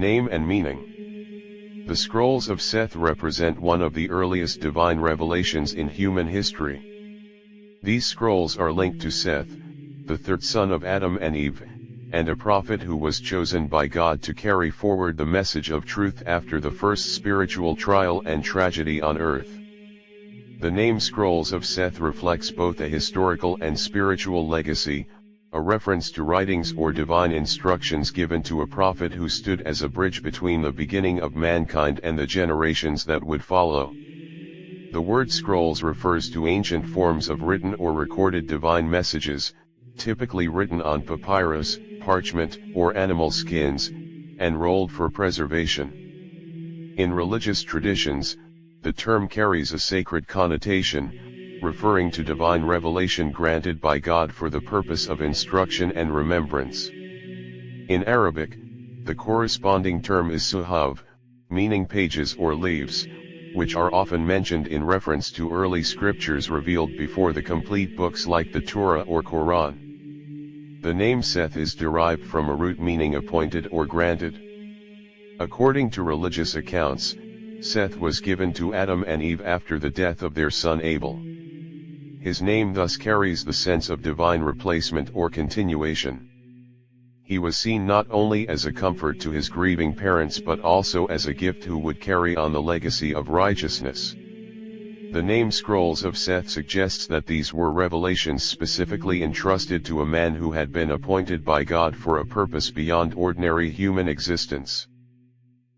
Name and meaning. The Scrolls of Seth represent one of the earliest divine revelations in human history. These scrolls are linked to Seth, the third son of Adam and Eve, and a prophet who was chosen by God to carry forward the message of truth after the first spiritual trial and tragedy on earth. The name Scrolls of Seth reflects both a historical and spiritual legacy, a reference to writings or divine instructions given to a prophet who stood as a bridge between the beginning of mankind and the generations that would follow. The word scrolls refers to ancient forms of written or recorded divine messages, typically written on papyrus, parchment, or animal skins, and rolled for preservation. In religious traditions, the term carries a sacred connotation, referring to divine revelation granted by God for the purpose of instruction and remembrance. In Arabic, the corresponding term is suhuf, meaning pages or leaves, which are often mentioned in reference to early scriptures revealed before the complete books like the Torah or Quran. The name Seth is derived from a root meaning appointed or granted. According to religious accounts, Seth was given to Adam and Eve after the death of their son Abel. His name thus carries the sense of divine replacement or continuation. He was seen not only as a comfort to his grieving parents but also as a gift who would carry on the legacy of righteousness. The name Scrolls of Seth suggests that these were revelations specifically entrusted to a man who had been appointed by God for a purpose beyond ordinary human existence.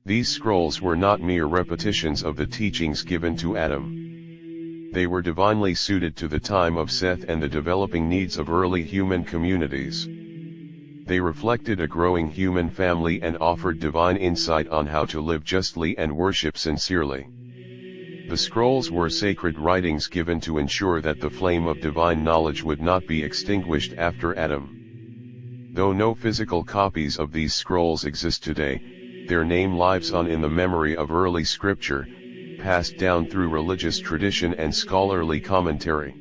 These scrolls were not mere repetitions of the teachings given to Adam. They were divinely suited to the time of Seth and the developing needs of early human communities. They reflected a growing human family and offered divine insight on how to live justly and worship sincerely. The scrolls were sacred writings given to ensure that the flame of divine knowledge would not be extinguished after Adam. Though no physical copies of these scrolls exist today, their name lives on in the memory of early scripture, passed down through religious tradition and scholarly commentary.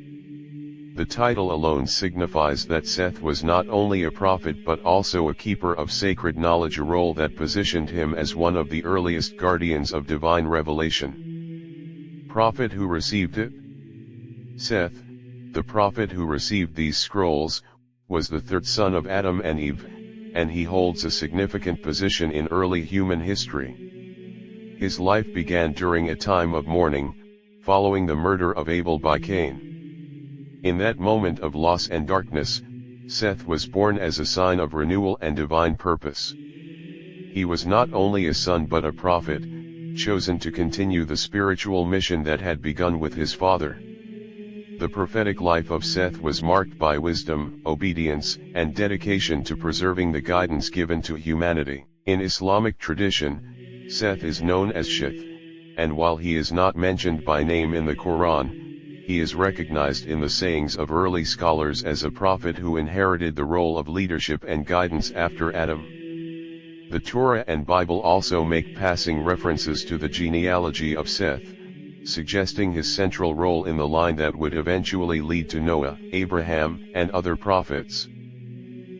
The title alone signifies that Seth was not only a prophet but also a keeper of sacred knowledge, a role that positioned him as one of the earliest guardians of divine revelation. Prophet who received it? Seth, the prophet who received these scrolls, was the third son of Adam and Eve, and he holds a significant position in early human history. His life began during a time of mourning, following the murder of Abel by Cain. In that moment of loss and darkness, Seth was born as a sign of renewal and divine purpose. He was not only a son but a prophet, chosen to continue the spiritual mission that had begun with his father. The prophetic life of Seth was marked by wisdom, obedience, and dedication to preserving the guidance given to humanity. In Islamic tradition, Seth is known as Sheth, and while he is not mentioned by name in the Quran, he is recognized in the sayings of early scholars as a prophet who inherited the role of leadership and guidance after Adam. The Torah and Bible also make passing references to the genealogy of Seth, suggesting his central role in the line that would eventually lead to Noah, Abraham, and other prophets.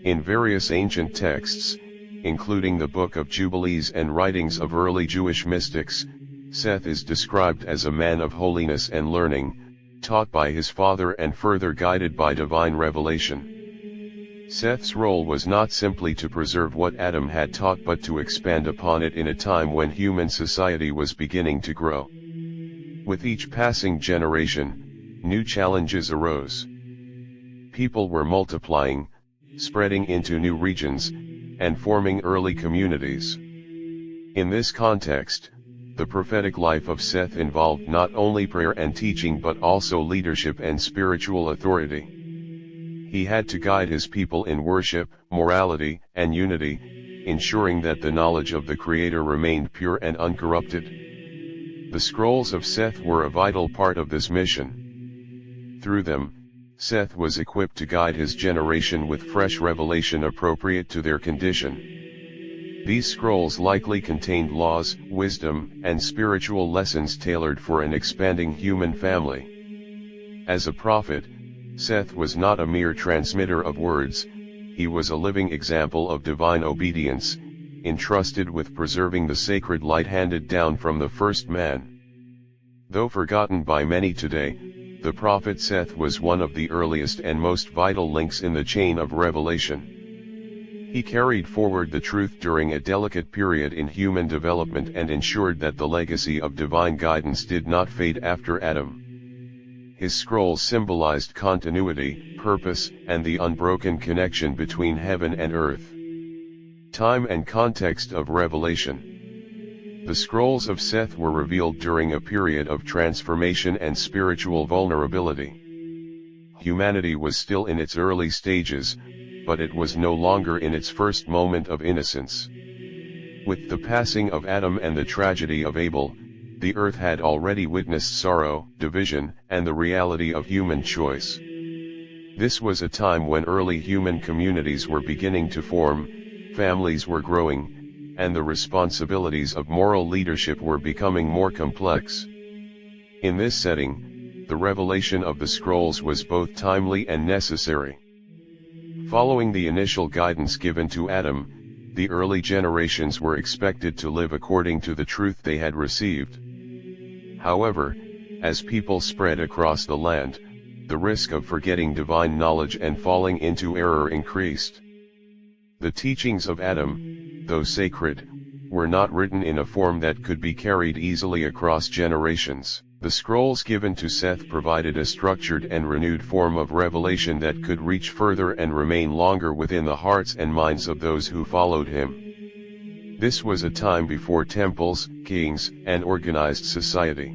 In various ancient texts, including the Book of Jubilees and writings of early Jewish mystics, Seth is described as a man of holiness and learning, taught by his father and further guided by divine revelation. Seth's role was not simply to preserve what Adam had taught but to expand upon it in a time when human society was beginning to grow. With each passing generation, new challenges arose. People were multiplying, spreading into new regions, and forming early communities. In this context, the prophetic life of Seth involved not only prayer and teaching but also leadership and spiritual authority. He had to guide his people in worship, morality, and unity, ensuring that the knowledge of the Creator remained pure and uncorrupted. The Scrolls of Seth were a vital part of this mission. Through them, Seth was equipped to guide his generation with fresh revelation appropriate to their condition. These scrolls likely contained laws, wisdom, and spiritual lessons tailored for an expanding human family. As a prophet, Seth was not a mere transmitter of words, he was a living example of divine obedience, entrusted with preserving the sacred light handed down from the first man. Though forgotten by many today, the prophet Seth was one of the earliest and most vital links in the chain of revelation. He carried forward the truth during a delicate period in human development and ensured that the legacy of divine guidance did not fade after Adam. His scrolls symbolized continuity, purpose, and the unbroken connection between heaven and earth. Time and context of revelation. The Scrolls of Seth were revealed during a period of transformation and spiritual vulnerability. Humanity was still in its early stages, but it was no longer in its first moment of innocence. With the passing of Adam and the tragedy of Abel, the earth had already witnessed sorrow, division, and the reality of human choice. This was a time when early human communities were beginning to form, families were growing, and the responsibilities of moral leadership were becoming more complex. In this setting, the revelation of the scrolls was both timely and necessary. Following the initial guidance given to Adam, the early generations were expected to live according to the truth they had received. However, as people spread across the land, the risk of forgetting divine knowledge and falling into error increased. The teachings of Adam, though sacred, were not written in a form that could be carried easily across generations. The scrolls given to Seth provided a structured and renewed form of revelation that could reach further and remain longer within the hearts and minds of those who followed him. This was a time before temples, kings, and organized society.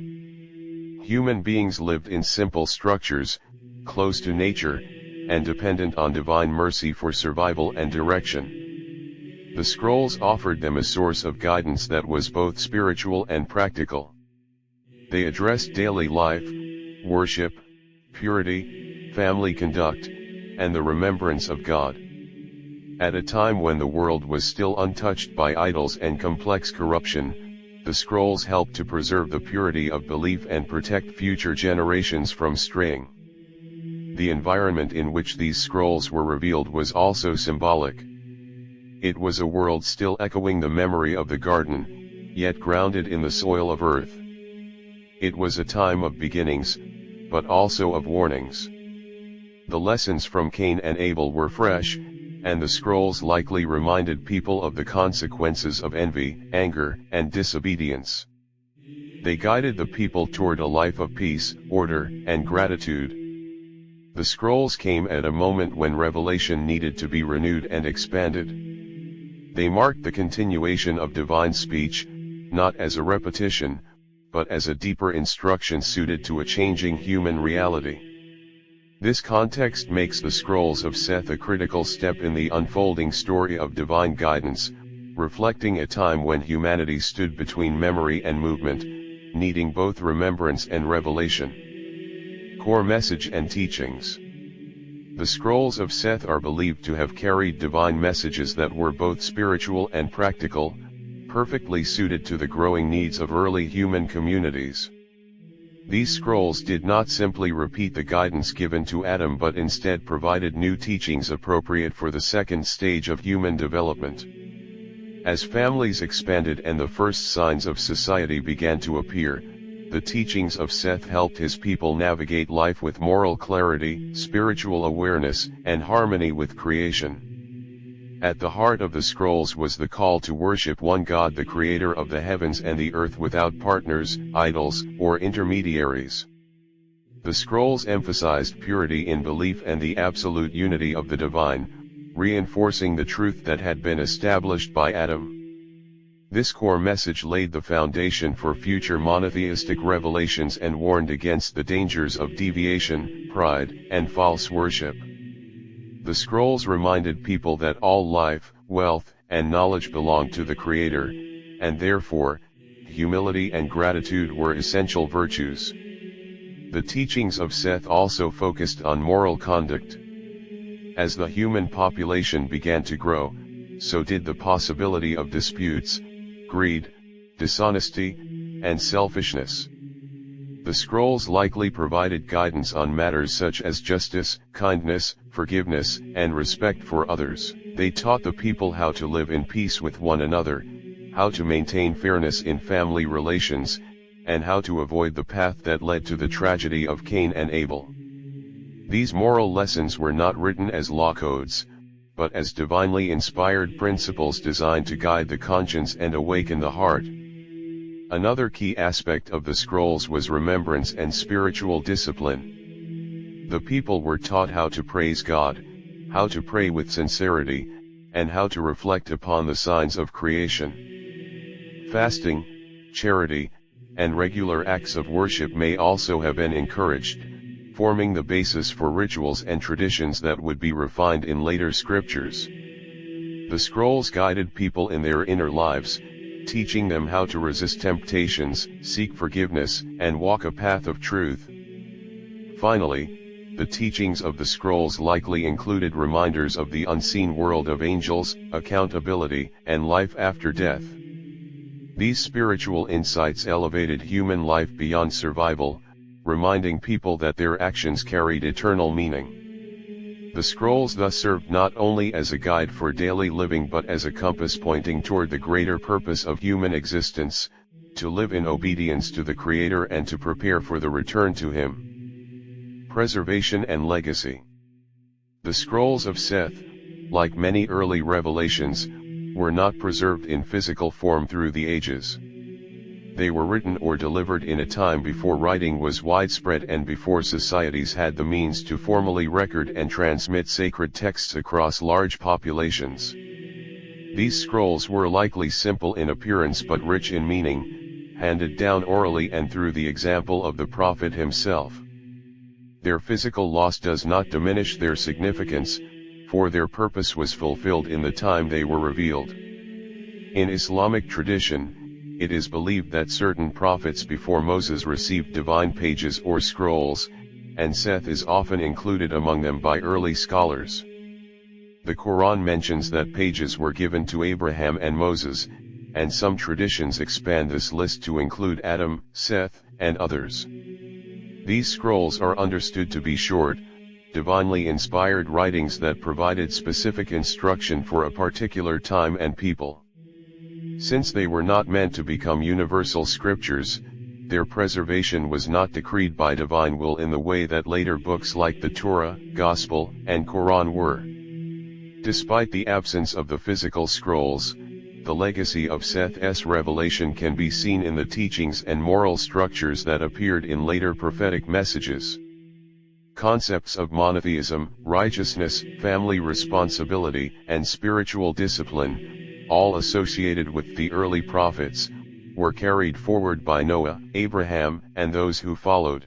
Human beings lived in simple structures, close to nature, and dependent on divine mercy for survival and direction. The scrolls offered them a source of guidance that was both spiritual and practical. They addressed daily life, worship, purity, family conduct, and the remembrance of God. At a time when the world was still untouched by idols and complex corruption, the scrolls helped to preserve the purity of belief and protect future generations from straying. The environment in which these scrolls were revealed was also symbolic. It was a world still echoing the memory of the garden, yet grounded in the soil of earth. It was a time of beginnings, but also of warnings. The lessons from Cain and Abel were fresh, and the scrolls likely reminded people of the consequences of envy, anger, and disobedience. They guided the people toward a life of peace, order, and gratitude. The scrolls came at a moment when revelation needed to be renewed and expanded. They marked the continuation of divine speech, not as a repetition, but as a deeper instruction suited to a changing human reality. This context makes the Scrolls of Seth a critical step in the unfolding story of divine guidance, reflecting a time when humanity stood between memory and movement, needing both remembrance and revelation. Core message and teachings. The Scrolls of Seth are believed to have carried divine messages that were both spiritual and practical, perfectly suited to the growing needs of early human communities. These scrolls did not simply repeat the guidance given to Adam but instead provided new teachings appropriate for the second stage of human development. As families expanded and the first signs of society began to appear, the teachings of Seth helped his people navigate life with moral clarity, spiritual awareness, and harmony with creation. At the heart of the scrolls was the call to worship one God, the creator of the heavens and the earth, without partners, idols, or intermediaries. The scrolls emphasized purity in belief and the absolute unity of the divine, reinforcing the truth that had been established by Adam. This core message laid the foundation for future monotheistic revelations and warned against the dangers of deviation, pride, and false worship. The scrolls reminded people that all life, wealth, and knowledge belonged to the Creator, and therefore, humility and gratitude were essential virtues. The teachings of Seth also focused on moral conduct. As the human population began to grow, so did the possibility of disputes, greed, dishonesty, and selfishness. The scrolls likely provided guidance on matters such as justice, kindness, forgiveness, and respect for others. They taught the people how to live in peace with one another, how to maintain fairness in family relations, and how to avoid the path that led to the tragedy of Cain and Abel. These moral lessons were not written as law codes, but as divinely inspired principles designed to guide the conscience and awaken the heart. Another key aspect of the scrolls was remembrance and spiritual discipline. The people were taught how to praise God, how to pray with sincerity, and how to reflect upon the signs of creation. Fasting, charity, and regular acts of worship may also have been encouraged, forming the basis for rituals and traditions that would be refined in later scriptures. The scrolls guided people in their inner lives, teaching them how to resist temptations, seek forgiveness, and walk a path of truth. Finally, the teachings of the scrolls likely included reminders of the unseen world of angels, accountability, and life after death. These spiritual insights elevated human life beyond survival, reminding people that their actions carried eternal meaning. The scrolls thus served not only as a guide for daily living but as a compass pointing toward the greater purpose of human existence, to live in obedience to the Creator and to prepare for the return to Him. Preservation and legacy. The Scrolls of Seth, like many early revelations, were not preserved in physical form through the ages. They were written or delivered in a time before writing was widespread and before societies had the means to formally record and transmit sacred texts across large populations. These scrolls were likely simple in appearance but rich in meaning, handed down orally and through the example of the prophet himself. Their physical loss does not diminish their significance, for their purpose was fulfilled in the time they were revealed. In Islamic tradition, it is believed that certain prophets before Moses received divine pages or scrolls, and Seth is often included among them by early scholars. The Quran mentions that pages were given to Abraham and Moses, and some traditions expand this list to include Adam, Seth, and others. These scrolls are understood to be short, divinely inspired writings that provided specific instruction for a particular time and people. Since they were not meant to become universal scriptures, their preservation was not decreed by divine will in the way that later books like the Torah, Gospel, and Quran were. Despite the absence of the physical scrolls, the legacy of Seth's revelation can be seen in the teachings and moral structures that appeared in later prophetic messages. Concepts of monotheism, righteousness, family responsibility, and spiritual discipline, all associated with the early prophets, were carried forward by Noah, Abraham, and those who followed.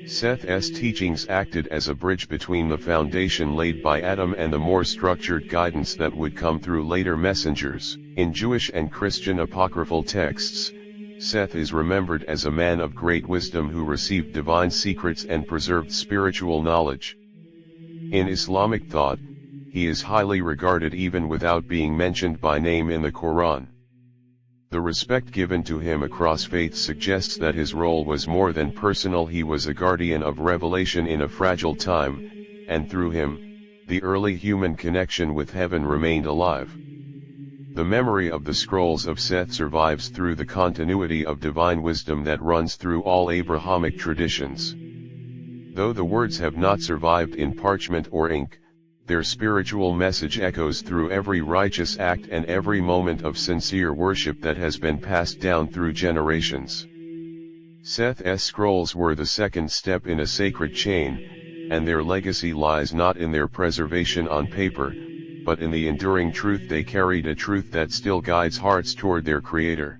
Seth's teachings acted as a bridge between the foundation laid by Adam and the more structured guidance that would come through later messengers. In Jewish and Christian apocryphal texts, Seth is remembered as a man of great wisdom who received divine secrets and preserved spiritual knowledge. In Islamic thought, he is highly regarded even without being mentioned by name in the Quran. The respect given to him across faiths suggests that his role was more than personal. He was a guardian of revelation in a fragile time, and through him, the early human connection with heaven remained alive. The memory of the Scrolls of Seth survives through the continuity of divine wisdom that runs through all Abrahamic traditions. Though the words have not survived in parchment or ink, their spiritual message echoes through every righteous act and every moment of sincere worship that has been passed down through generations. Seth's scrolls were the second step in a sacred chain, and their legacy lies not in their preservation on paper, but in the enduring truth they carried, a truth that still guides hearts toward their Creator.